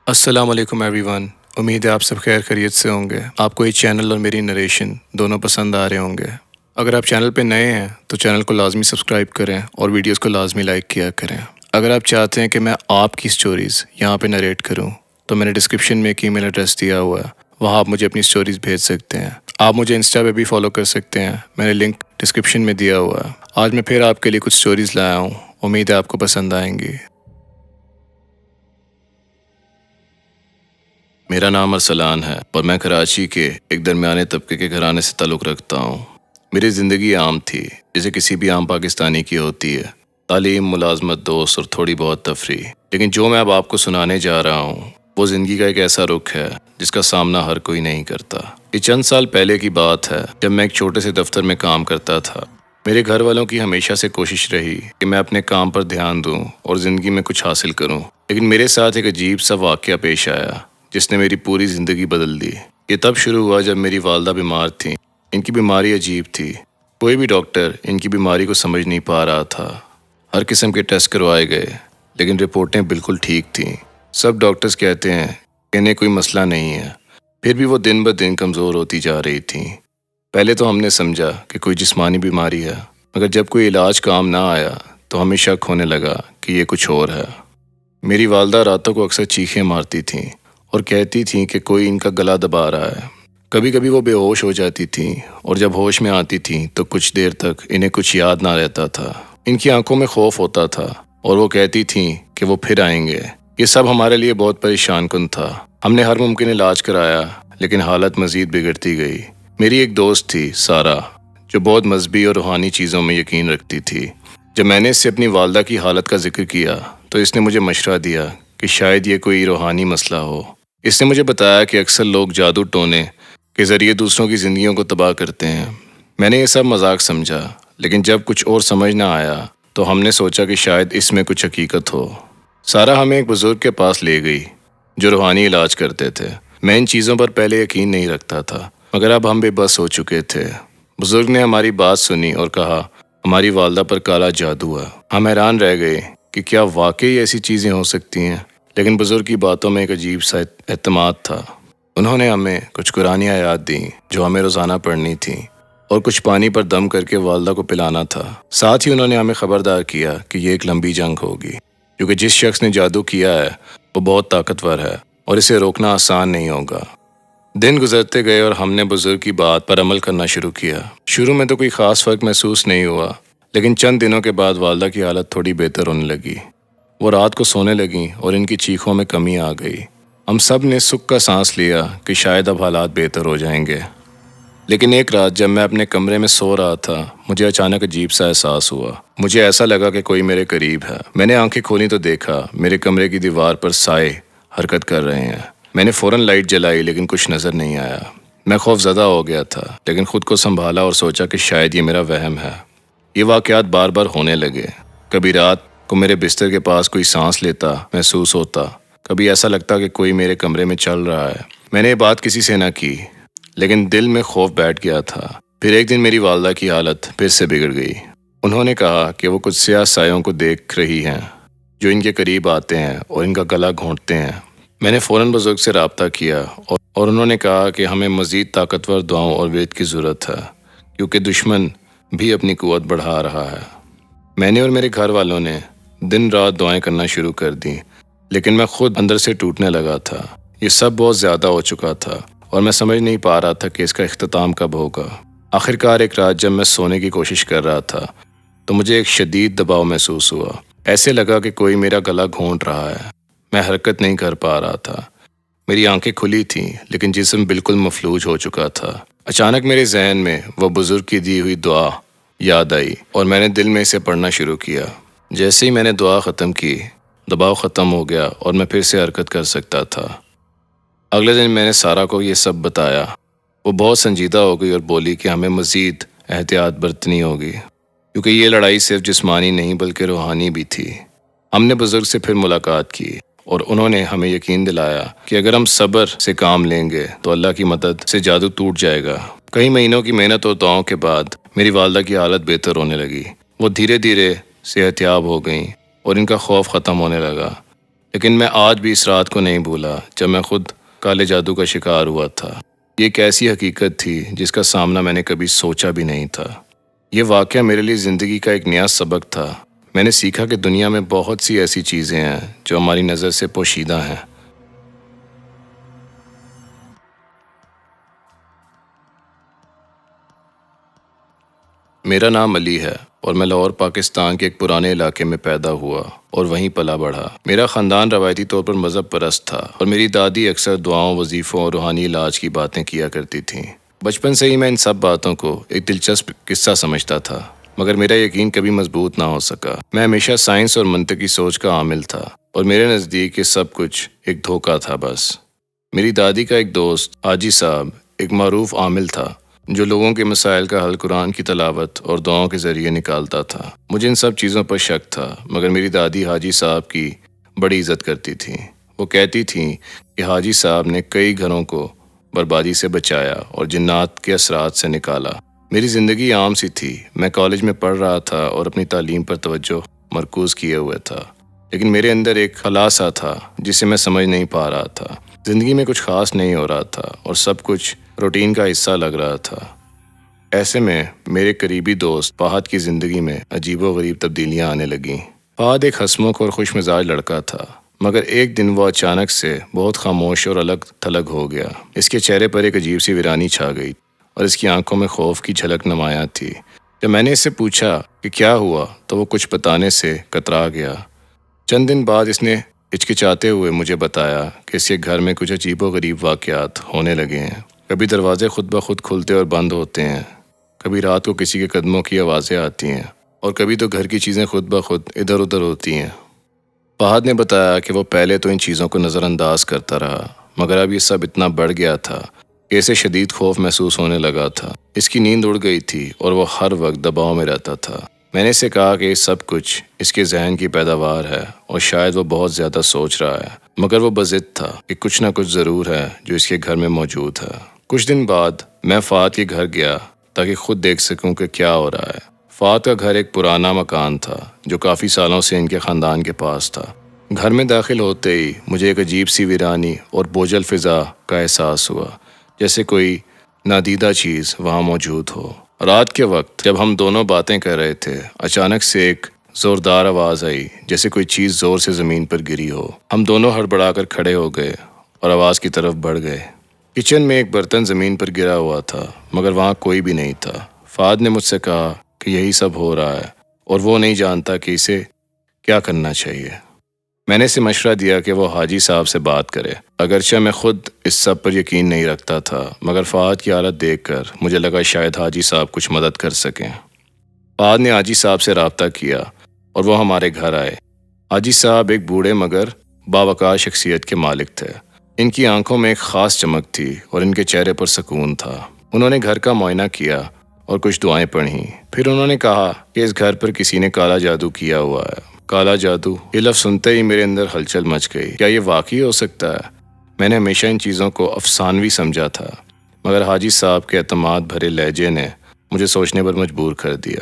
السلام علیکم every one. امید ہے آپ سب خیر خیریت سے ہوں گے۔ آپ کو یہ چینل اور میری نریشن دونوں پسند آ رہے ہوں گے۔ اگر آپ چینل پہ نئے ہیں تو چینل کو لازمی سبسکرائب کریں اور ویڈیوز کو لازمی لائک کیا کریں۔ اگر آپ چاہتے ہیں کہ میں آپ کی سٹوریز یہاں پہ نریٹ کروں تو میں نے ڈسکرپشن میں ایک ای میل ایڈریس دیا ہوا ہے، وہاں آپ مجھے اپنی سٹوریز بھیج سکتے ہیں۔ آپ مجھے انسٹا پہ بھی فالو کر سکتے ہیں، میں نے لنک ڈسکرپشن میں دیا ہوا ہے۔ آج میں پھر آپ کے لیے کچھ سٹوریز لایا ہوں، امید ہے آپ کو پسند آئیں گی۔ میرا نام ارسلان ہے اور میں کراچی کے ایک درمیانے طبقے کے گھرانے سے تعلق رکھتا ہوں۔ میری زندگی عام تھی، جیسے کسی بھی عام پاکستانی کی ہوتی ہے، تعلیم، ملازمت، دوست اور تھوڑی بہت تفریح۔ لیکن جو میں اب آپ کو سنانے جا رہا ہوں وہ زندگی کا ایک ایسا رخ ہے جس کا سامنا ہر کوئی نہیں کرتا۔ یہ چند سال پہلے کی بات ہے جب میں ایک چھوٹے سے دفتر میں کام کرتا تھا۔ میرے گھر والوں کی ہمیشہ سے کوشش رہی کہ میں اپنے کام پر دھیان دوں اور زندگی میں کچھ حاصل کروں، لیکن میرے ساتھ ایک عجیب سا واقعہ پیش آیا جس نے میری پوری زندگی بدل دی۔ یہ تب شروع ہوا جب میری والدہ بیمار تھیں۔ ان کی بیماری عجیب تھی، کوئی بھی ڈاکٹر ان کی بیماری کو سمجھ نہیں پا رہا تھا۔ ہر قسم کے ٹیسٹ کروائے گئے لیکن رپورٹیں بالکل ٹھیک تھیں۔ سب ڈاکٹرز کہتے ہیں کہ انہیں کوئی مسئلہ نہیں ہے، پھر بھی وہ دن بدن کمزور ہوتی جا رہی تھیں۔ پہلے تو ہم نے سمجھا کہ کوئی جسمانی بیماری ہے، مگر جب کوئی علاج کام نہ آیا تو ہمیں شک ہونے لگا کہ یہ کچھ اور ہے۔ میری والدہ راتوں کو اکثر چیخیں مارتی تھیں اور کہتی تھیں کہ کوئی ان کا گلا دبا رہا ہے۔ کبھی کبھی وہ بے ہوش ہو جاتی تھیں اور جب ہوش میں آتی تھیں تو کچھ دیر تک انہیں کچھ یاد نہ رہتا تھا۔ ان کی آنکھوں میں خوف ہوتا تھا اور وہ کہتی تھیں کہ وہ پھر آئیں گے۔ یہ سب ہمارے لیے بہت پریشان کن تھا۔ ہم نے ہر ممکن علاج کرایا لیکن حالت مزید بگڑتی گئی۔ میری ایک دوست تھی، سارا، جو بہت مذہبی اور روحانی چیزوں میں یقین رکھتی تھی۔ جب میں نے اس سے اپنی والدہ کی حالت کا ذکر کیا تو اس نے مجھے مشورہ دیا کہ شاید یہ کوئی روحانی مسئلہ ہو۔ اس نے مجھے بتایا کہ اکثر لوگ جادو ٹونے کے ذریعے دوسروں کی زندگیوں کو تباہ کرتے ہیں۔ میں نے یہ سب مذاق سمجھا، لیکن جب کچھ اور سمجھ نہ آیا تو ہم نے سوچا کہ شاید اس میں کچھ حقیقت ہو۔ سارا ہمیں ایک بزرگ کے پاس لے گئی جو روحانی علاج کرتے تھے۔ میں ان چیزوں پر پہلے یقین نہیں رکھتا تھا، مگر اب ہم بے بس ہو چکے تھے۔ بزرگ نے ہماری بات سنی اور کہا ہماری والدہ پر کالا جادو ہے۔ ہم حیران رہ گئے کہ کیا واقعی ایسی چیزیں ہو سکتی ہیں، لیکن بزرگ کی باتوں میں ایک عجیب سا اعتماد تھا۔ انہوں نے ہمیں کچھ قرآنی آیات دیں جو ہمیں روزانہ پڑھنی تھیں اور کچھ پانی پر دم کر کے والدہ کو پلانا تھا۔ ساتھ ہی انہوں نے ہمیں خبردار کیا کہ یہ ایک لمبی جنگ ہوگی، کیونکہ جس شخص نے جادو کیا ہے وہ بہت طاقتور ہے اور اسے روکنا آسان نہیں ہوگا۔ دن گزرتے گئے اور ہم نے بزرگ کی بات پر عمل کرنا شروع کیا۔ شروع میں تو کوئی خاص فرق محسوس نہیں ہوا، لیکن چند دنوں کے بعد والدہ کی حالت تھوڑی بہتر ہونے لگی۔ وہ رات کو سونے لگیں اور ان کی چیخوں میں کمی آ گئی۔ ہم سب نے سکھ کا سانس لیا کہ شاید اب حالات بہتر ہو جائیں گے۔ لیکن ایک رات جب میں اپنے کمرے میں سو رہا تھا، مجھے اچانک عجیب سا احساس ہوا۔ مجھے ایسا لگا کہ کوئی میرے قریب ہے۔ میں نے آنکھیں کھولی تو دیکھا میرے کمرے کی دیوار پر سائے حرکت کر رہے ہیں۔ میں نے فوراً لائٹ جلائی لیکن کچھ نظر نہیں آیا۔ میں خوف زدہ ہو گیا تھا، لیکن خود کو سنبھالا اور سوچا کہ شاید یہ میرا وہم ہے۔ یہ واقعات بار بار ہونے لگے۔ کبھی رات کو میرے بستر کے پاس کوئی سانس لیتا محسوس ہوتا، کبھی ایسا لگتا کہ کوئی میرے کمرے میں چل رہا ہے۔ میں نے یہ بات کسی سے نہ کی، لیکن دل میں خوف بیٹھ گیا تھا۔ پھر ایک دن میری والدہ کی حالت پھر سے بگڑ گئی۔ انہوں نے کہا کہ وہ کچھ سیاہ سایوں کو دیکھ رہی ہیں جو ان کے قریب آتے ہیں اور ان کا گلا گھونٹتے ہیں۔ میں نے فوراً بزرگ سے رابطہ کیا اور انہوں نے کہا کہ ہمیں مزید طاقتور دعاؤں اور وید کی ضرورت ہے، کیونکہ دشمن بھی اپنی قوت بڑھا رہا ہے۔ میں نے اور میرے گھر والوں نے دن رات دعائیں کرنا شروع کر دیں، لیکن میں خود اندر سے ٹوٹنے لگا تھا۔ یہ سب بہت زیادہ ہو چکا تھا اور میں سمجھ نہیں پا رہا تھا کہ اس کا اختتام کب ہوگا۔ آخرکار ایک رات جب میں سونے کی کوشش کر رہا تھا تو مجھے ایک شدید دباؤ محسوس ہوا۔ ایسے لگا کہ کوئی میرا گلا گھونٹ رہا ہے۔ میں حرکت نہیں کر پا رہا تھا۔ میری آنکھیں کھلی تھیں لیکن جسم بالکل مفلوج ہو چکا تھا۔ اچانک میرے ذہن میں وہ بزرگ کی دی ہوئی دعا یاد آئی اور میں نے دل میں اسے پڑھنا شروع کیا۔ جیسے ہی میں نے دعا ختم کی، دباؤ ختم ہو گیا اور میں پھر سے حرکت کر سکتا تھا۔ اگلے دن میں نے سارا کو یہ سب بتایا۔ وہ بہت سنجیدہ ہو گئی اور بولی کہ ہمیں مزید احتیاط برتنی ہوگی، کیونکہ یہ لڑائی صرف جسمانی نہیں بلکہ روحانی بھی تھی۔ ہم نے بزرگ سے پھر ملاقات کی اور انہوں نے ہمیں یقین دلایا کہ اگر ہم صبر سے کام لیں گے تو اللہ کی مدد سے جادو ٹوٹ جائے گا۔ کئی مہینوں کی محنت اور دعاؤں کے بعد میری والدہ کی حالت بہتر ہونے لگی۔ وہ دھیرے دھیرے صحت یاب ہو گئیں اور ان کا خوف ختم ہونے لگا۔ لیکن میں آج بھی اس رات کو نہیں بھولا جب میں خود کالے جادو کا شکار ہوا تھا۔ یہ ایک ایسی حقیقت تھی جس کا سامنا میں نے کبھی سوچا بھی نہیں تھا۔ یہ واقعہ میرے لیے زندگی کا ایک نیا سبق تھا۔ میں نے سیکھا کہ دنیا میں بہت سی ایسی چیزیں ہیں جو ہماری نظر سے پوشیدہ ہیں۔ میرا نام علی ہے اور میں لاہور پاکستان کے ایک پرانے علاقے میں پیدا ہوا اور وہیں پلا بڑھا۔ میرا خاندان روایتی طور پر مذہب پرست تھا اور میری دادی اکثر دعاؤں، وظیفوں اور روحانی علاج کی باتیں کیا کرتی تھیں۔ بچپن سے ہی میں ان سب باتوں کو ایک دلچسپ قصہ سمجھتا تھا، مگر میرا یقین کبھی مضبوط نہ ہو سکا۔ میں ہمیشہ سائنس اور منطقی سوچ کا عامل تھا اور میرے نزدیک یہ سب کچھ ایک دھوکہ تھا بس۔ میری دادی کا ایک دوست حاجی صاحب ایک معروف عامل تھا جو لوگوں کے مسائل کا حل قرآن کی تلاوت اور دعاؤں کے ذریعے نکالتا تھا۔ مجھے ان سب چیزوں پر شک تھا، مگر میری دادی حاجی صاحب کی بڑی عزت کرتی تھیں۔ وہ کہتی تھیں کہ حاجی صاحب نے کئی گھروں کو بربادی سے بچایا اور جنات کے اثرات سے نکالا۔ میری زندگی عام سی تھی۔ میں کالج میں پڑھ رہا تھا اور اپنی تعلیم پر توجہ مرکوز کیے ہوئے تھا، لیکن میرے اندر ایک خلا سا تھا جسے میں سمجھ نہیں پا رہا تھا۔ زندگی میں کچھ خاص نہیں ہو رہا تھا اور سب کچھ روٹین کا حصہ لگ رہا تھا۔ ایسے میں میرے قریبی دوست فہد کی زندگی میں عجیب و غریب تبدیلیاں آنے لگیں۔ فہد ایک ہنسمکھ اور خوش مزاج لڑکا تھا، مگر ایک دن وہ اچانک سے بہت خاموش اور الگ تھلگ ہو گیا۔ اس کے چہرے پر ایک عجیب سی ویرانی چھا گئی اور اس کی آنکھوں میں خوف کی جھلک نمایاں تھی۔ جب میں نے اس سے پوچھا کہ کیا ہوا تو وہ کچھ بتانے سے کترا گیا۔ چند دن بعد اس نے ہچکچاتے ہوئے مجھے بتایا کہ اس کے گھر میں کچھ عجیب و غریب واقعات ہونے لگے ہیں۔ کبھی دروازے خود بخود کھلتے اور بند ہوتے ہیں، کبھی رات کو کسی کے قدموں کی آوازیں آتی ہیں اور کبھی تو گھر کی چیزیں خود بخود ادھر ادھر ہوتی ہیں۔ فہد نے بتایا کہ وہ پہلے تو ان چیزوں کو نظر انداز کرتا رہا، مگر اب یہ سب اتنا بڑھ گیا تھا کہ اسے شدید خوف محسوس ہونے لگا تھا۔ اس کی نیند اڑ گئی تھی اور وہ ہر وقت دباؤ میں رہتا تھا۔ میں نے اسے کہا کہ یہ سب کچھ اس کے ذہن کی پیداوار ہے اور شاید وہ بہت زیادہ سوچ رہا ہے، مگر وہ بضد تھا کہ کچھ نہ کچھ ضرور ہے جو اس کے گھر میں موجود ہے۔ کچھ دن بعد میں فہد کے گھر گیا تاکہ خود دیکھ سکوں کہ کیا ہو رہا ہے۔ فہد کا گھر ایک پرانا مکان تھا جو کافی سالوں سے ان کے خاندان کے پاس تھا۔ گھر میں داخل ہوتے ہی مجھے ایک عجیب سی ویرانی اور بوجھل فضا کا احساس ہوا، جیسے کوئی نادیدہ چیز وہاں موجود ہو۔ رات کے وقت جب ہم دونوں باتیں کر رہے تھے، اچانک سے ایک زوردار آواز آئی جیسے کوئی چیز زور سے زمین پر گری ہو۔ ہم دونوں ہڑبڑا کر کھڑے ہو گئے اور آواز کی طرف بڑھ گئے۔ کچن میں ایک برتن زمین پر گرا ہوا تھا، مگر وہاں کوئی بھی نہیں تھا۔ فہد نے مجھ سے کہا کہ یہی سب ہو رہا ہے اور وہ نہیں جانتا کہ اسے کیا کرنا چاہیے۔ میں نے اسے مشورہ دیا کہ وہ حاجی صاحب سے بات کرے۔ اگرچہ میں خود اس سب پر یقین نہیں رکھتا تھا، مگر فہد کی حالت دیکھ کر مجھے لگا شاید حاجی صاحب کچھ مدد کر سکیں۔ فہد نے حاجی صاحب سے رابطہ کیا اور وہ ہمارے گھر آئے۔ حاجی صاحب ایک بوڑھے مگر باوقار شخصیت کے مالک تھے۔ ان کی آنکھوں میں ایک خاص چمک تھی اور ان کے چہرے پر سکون تھا۔ انہوں نے گھر کا معائنہ کیا اور کچھ دعائیں پڑھیں۔ پھر انہوں نے کہا کہ اس گھر پر کسی نے کالا جادو کیا ہوا ہے۔ کالا جادو، یہ لفظ سنتے ہی میرے اندر ہلچل مچ گئی۔ کیا یہ واقعی ہو سکتا ہے؟ میں نے ہمیشہ ان چیزوں کو افسانوی سمجھا تھا، مگر حاجی صاحب کے اعتماد بھرے لہجے نے مجھے سوچنے پر مجبور کر دیا۔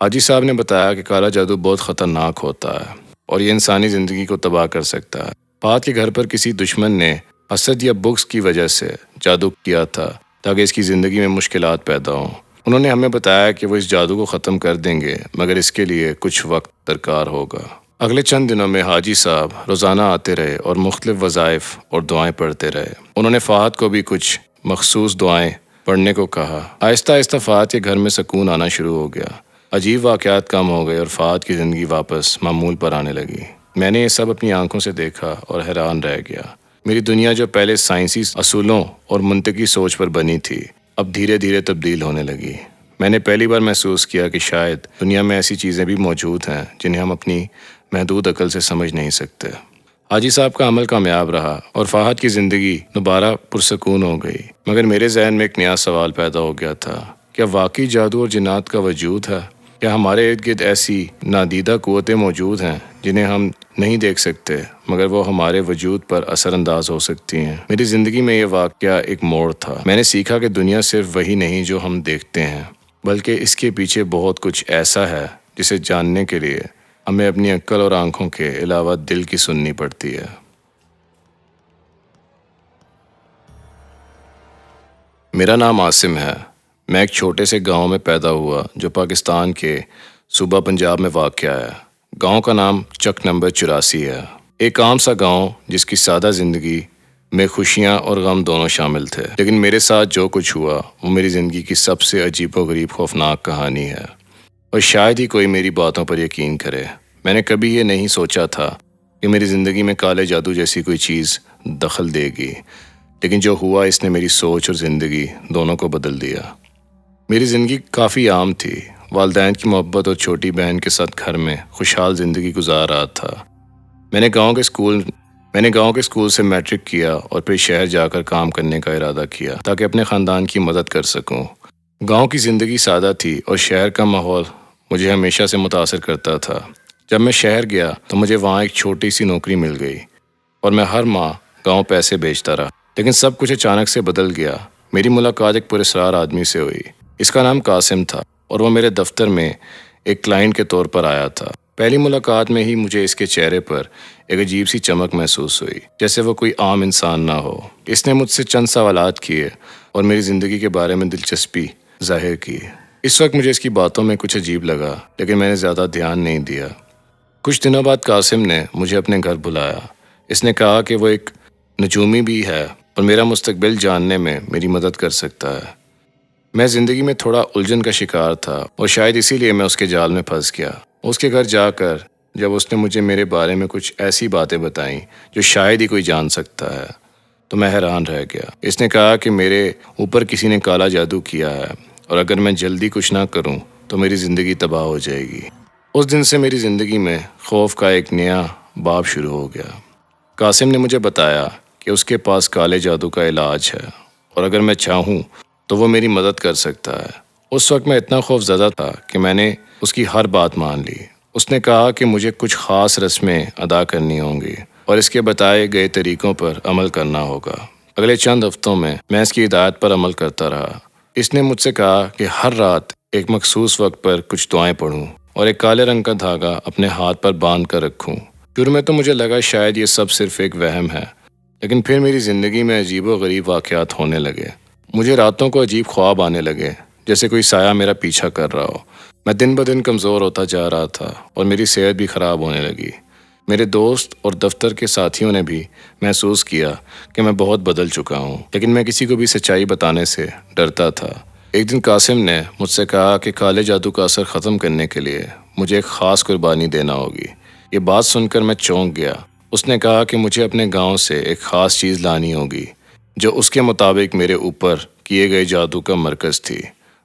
حاجی صاحب نے بتایا کہ کالا جادو بہت خطرناک ہوتا ہے اور یہ انسانی زندگی کو تباہ کر سکتا ہے۔ فہد کے گھر پر کسی دشمن نے حسد یا بغض کی وجہ سے جادو کیا تھا تاکہ اس کی زندگی میں مشکلات پیدا ہوں۔ انہوں نے ہمیں بتایا کہ وہ اس جادو کو ختم کر دیں گے، مگر اس کے لیے کچھ وقت درکار ہوگا۔ اگلے چند دنوں میں حاجی صاحب روزانہ آتے رہے اور مختلف وظائف اور دعائیں پڑھتے رہے۔ انہوں نے فہد کو بھی کچھ مخصوص دعائیں پڑھنے کو کہا۔ آہستہ آہستہ فہد کے گھر میں سکون آنا شروع ہو گیا۔ عجیب واقعات کم ہو گئے اور فہد کی زندگی واپس معمول پر آنے لگی۔ میں نے یہ سب اپنی آنکھوں سے دیکھا اور حیران رہ گیا۔ میری دنیا جو پہلے سائنسی اصولوں اور منطقی سوچ پر بنی تھی، اب دھیرے دھیرے تبدیل ہونے لگی۔ میں نے پہلی بار محسوس کیا کہ شاید دنیا میں ایسی چیزیں بھی موجود ہیں جنہیں ہم اپنی محدود عقل سے سمجھ نہیں سکتے۔ حاجی صاحب کا عمل کامیاب رہا اور فہد کی زندگی دوبارہ پرسکون ہو گئی، مگر میرے ذہن میں ایک نیا سوال پیدا ہو گیا تھا۔ کیا واقعی جادو اور جنات کا وجود ہے؟ کیا ہمارے ارد گرد ایسی نادیدہ قوتیں موجود ہیں جنہیں ہم نہیں دیکھ سکتے مگر وہ ہمارے وجود پر اثر انداز ہو سکتی ہیں؟ میری زندگی میں یہ واقعہ ایک موڑ تھا۔ میں نے سیکھا کہ دنیا صرف وہی نہیں جو ہم دیکھتے ہیں، بلکہ اس کے پیچھے بہت کچھ ایسا ہے جسے جاننے کے لیے ہمیں اپنی عقل اور آنکھوں کے علاوہ دل کی سننی پڑتی ہے۔ میرا نام عاصم ہے۔ میں ایک چھوٹے سے گاؤں میں پیدا ہوا جو پاکستان کے صوبہ پنجاب میں واقع ہے۔ گاؤں کا نام چک نمبر 84 ہے۔ ایک عام سا گاؤں جس کی سادہ زندگی میں خوشیاں اور غم دونوں شامل تھے، لیکن میرے ساتھ جو کچھ ہوا وہ میری زندگی کی سب سے عجیب و غریب خوفناک کہانی ہے، اور شاید ہی کوئی میری باتوں پر یقین کرے۔ میں نے کبھی یہ نہیں سوچا تھا کہ میری زندگی میں کالے جادو جیسی کوئی چیز دخل دے گی، لیکن جو ہوا اس نے میری سوچ اور زندگی دونوں کو بدل دیا۔ میری زندگی کافی عام تھی۔ والدین کی محبت اور چھوٹی بہن کے ساتھ گھر میں خوشحال زندگی گزار رہا تھا۔ میں نے گاؤں کے اسکول سے میٹرک کیا اور پھر شہر جا کر کام کرنے کا ارادہ کیا تاکہ اپنے خاندان کی مدد کر سکوں۔ گاؤں کی زندگی سادہ تھی اور شہر کا ماحول مجھے ہمیشہ سے متاثر کرتا تھا۔ جب میں شہر گیا تو مجھے وہاں ایک چھوٹی سی نوکری مل گئی اور میں ہر ماہ گاؤں پیسے بھیجتا رہا، لیکن سب کچھ اچانک سے بدل گیا۔ میری ملاقات ایک پراسرار آدمی سے ہوئی۔ اس کا نام قاسم تھا اور وہ میرے دفتر میں ایک کلائنٹ کے طور پر آیا تھا۔ پہلی ملاقات میں ہی مجھے اس کے چہرے پر ایک عجیب سی چمک محسوس ہوئی، جیسے وہ کوئی عام انسان نہ ہو۔ اس نے مجھ سے چند سوالات کیے اور میری زندگی کے بارے میں دلچسپی ظاہر کی۔ اس وقت مجھے اس کی باتوں میں کچھ عجیب لگا، لیکن میں نے زیادہ دھیان نہیں دیا۔ کچھ دنوں بعد قاسم نے مجھے اپنے گھر بلایا۔ اس نے کہا کہ وہ ایک نجومی بھی ہے اور میرا مستقبل جاننے میں میری مدد کر سکتا ہے۔ میں زندگی میں تھوڑا الجھن کا شکار تھا اور شاید اسی لیے میں اس کے جال میں پھنس گیا۔ اس کے گھر جا کر جب اس نے مجھے میرے بارے میں کچھ ایسی باتیں بتائیں جو شاید ہی کوئی جان سکتا ہے تو میں حیران رہ گیا۔ اس نے کہا کہ میرے اوپر کسی نے کالا جادو کیا ہے اور اگر میں جلدی کچھ نہ کروں تو میری زندگی تباہ ہو جائے گی۔ اس دن سے میری زندگی میں خوف کا ایک نیا باب شروع ہو گیا۔ قاسم نے مجھے بتایا کہ اس کے پاس کالے جادو کا علاج ہے اور اگر میں چاہوں تو وہ میری مدد کر سکتا ہے۔ اس وقت میں اتنا خوف زدہ تھا کہ میں نے اس کی ہر بات مان لی۔ اس نے کہا کہ مجھے کچھ خاص رسمیں ادا کرنی ہوں گی اور اس کے بتائے گئے طریقوں پر عمل کرنا ہوگا۔ اگلے چند ہفتوں میں اس کی ہدایت پر عمل کرتا رہا۔ اس نے مجھ سے کہا کہ ہر رات ایک مخصوص وقت پر کچھ دعائیں پڑھوں اور ایک کالے رنگ کا دھاگا اپنے ہاتھ پر باندھ کر رکھوں۔ شروع میں تو مجھے لگا شاید یہ سب صرف ایک وہم ہے، لیکن پھر میری زندگی میں عجیب و غریب واقعات ہونے لگے۔ مجھے راتوں کو عجیب خواب آنے لگے، جیسے کوئی سایہ میرا پیچھا کر رہا ہو۔ میں دن بدن کمزور ہوتا جا رہا تھا اور میری صحت بھی خراب ہونے لگی۔ میرے دوست اور دفتر کے ساتھیوں نے بھی محسوس کیا کہ میں بہت بدل چکا ہوں، لیکن میں کسی کو بھی سچائی بتانے سے ڈرتا تھا۔ ایک دن قاسم نے مجھ سے کہا کہ کالے جادو کا اثر ختم کرنے کے لیے مجھے ایک خاص قربانی دینا ہوگی۔ یہ بات سن کر میں چونک گیا۔ اس نے کہا کہ مجھے اپنے گاؤں سے ایک خاص چیز لانی ہوگی جو اس کے مطابق میرے اوپر کیے گئے جادو کا مرکز تھی۔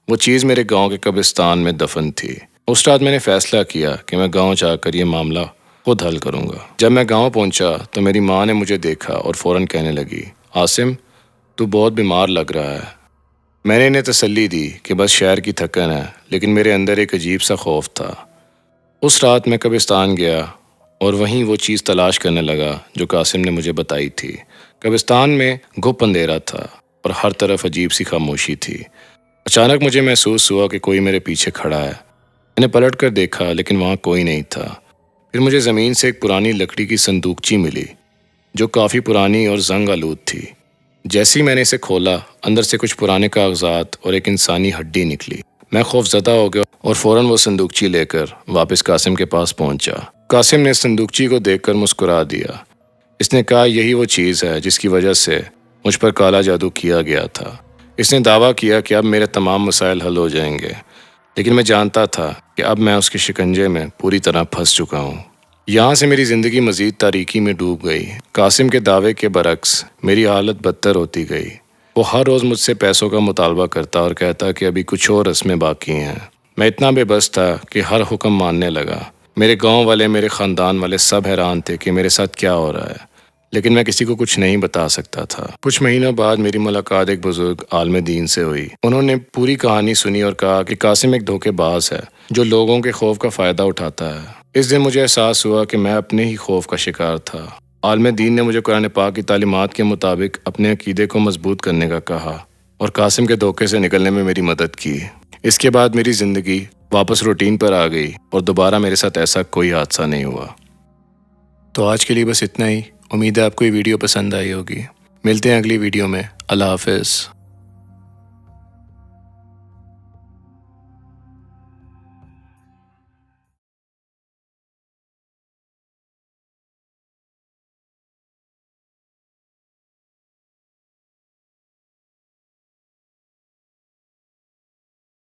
وہ چیز میرے گاؤں کے قبرستان میں دفن تھی۔ اس رات میں نے فیصلہ کیا کہ میں گاؤں جا کر یہ معاملہ خود حل کروں گا۔ جب میں گاؤں پہنچا تو میری ماں نے مجھے دیکھا اور فوراً کہنے لگی، عاصم تو بہت بیمار لگ رہا ہے۔ میں نے انہیں تسلی دی کہ بس شہر کی تھکن ہے، لیکن میرے اندر ایک عجیب سا خوف تھا۔ اس رات میں قبرستان گیا اور وہیں وہ چیز تلاش کرنے لگا جو قاسم نے مجھے بتائی تھی۔ قبرستان میں گھپ اندھیرا تھا اور ہر طرف عجیب سی خاموشی تھی۔ اچانک مجھے محسوس ہوا کہ کوئی میرے پیچھے کھڑا ہے۔ میں نے پلٹ کر دیکھا لیکن وہاں کوئی نہیں تھا۔ پھر مجھے زمین سے ایک پرانی لکڑی کی صندوقچی ملی جو کافی پرانی اور زنگ آلود تھی۔ جیسے ہی میں نے اسے کھولا، اندر سے کچھ پرانے کاغذات اور ایک انسانی ہڈی نکلی۔ میں خوف زدہ ہو گیا اور فوراً وہ صندوقچی لے کر واپس قاسم کے پاس پہنچا۔ قاسم نے صندوقچی کو دیکھ کر مسکرا دیا۔ اس نے کہا یہی وہ چیز ہے جس کی وجہ سے مجھ پر کالا جادو کیا گیا تھا۔ اس نے دعویٰ کیا کہ اب میرے تمام مسائل حل ہو جائیں گے، لیکن میں جانتا تھا کہ اب میں اس کے شکنجے میں پوری طرح پھنس چکا ہوں۔ یہاں سے میری زندگی مزید تاریکی میں ڈوب گئی۔ قاسم کے دعوے کے برعکس میری حالت بدتر ہوتی گئی۔ وہ ہر روز مجھ سے پیسوں کا مطالبہ کرتا اور کہتا کہ ابھی کچھ اور رسمیں باقی ہیں۔ میں اتنا بے بس تھا کہ ہر حکم ماننے لگا۔ میرے گاؤں والے، میرے خاندان والے سب حیران تھے کہ میرے ساتھ کیا ہو رہا ہے، لیکن میں کسی کو کچھ نہیں بتا سکتا تھا۔ کچھ مہینوں بعد میری ملاقات ایک بزرگ عالم دین سے ہوئی۔ انہوں نے پوری کہانی سنی اور کہا کہ قاسم ایک دھوکے باز ہے جو لوگوں کے خوف کا فائدہ اٹھاتا ہے۔ اس دن مجھے احساس ہوا کہ میں اپنے ہی خوف کا شکار تھا۔ عالم دین نے مجھے قرآن پاک کی تعلیمات کے مطابق اپنے عقیدے کو مضبوط کرنے کا کہا اور قاسم کے دھوکے سے نکلنے میں میری مدد کی۔ اس کے بعد میری زندگی واپس روٹین پر آ گئی اور دوبارہ میرے ساتھ ایسا کوئی حادثہ نہیں ہوا۔ تو آج کے لیے بس اتنا ہی۔ امید ہے آپ کو یہ ویڈیو پسند آئی ہوگی۔ ملتے ہیں اگلی ویڈیو میں۔ اللہ حافظ۔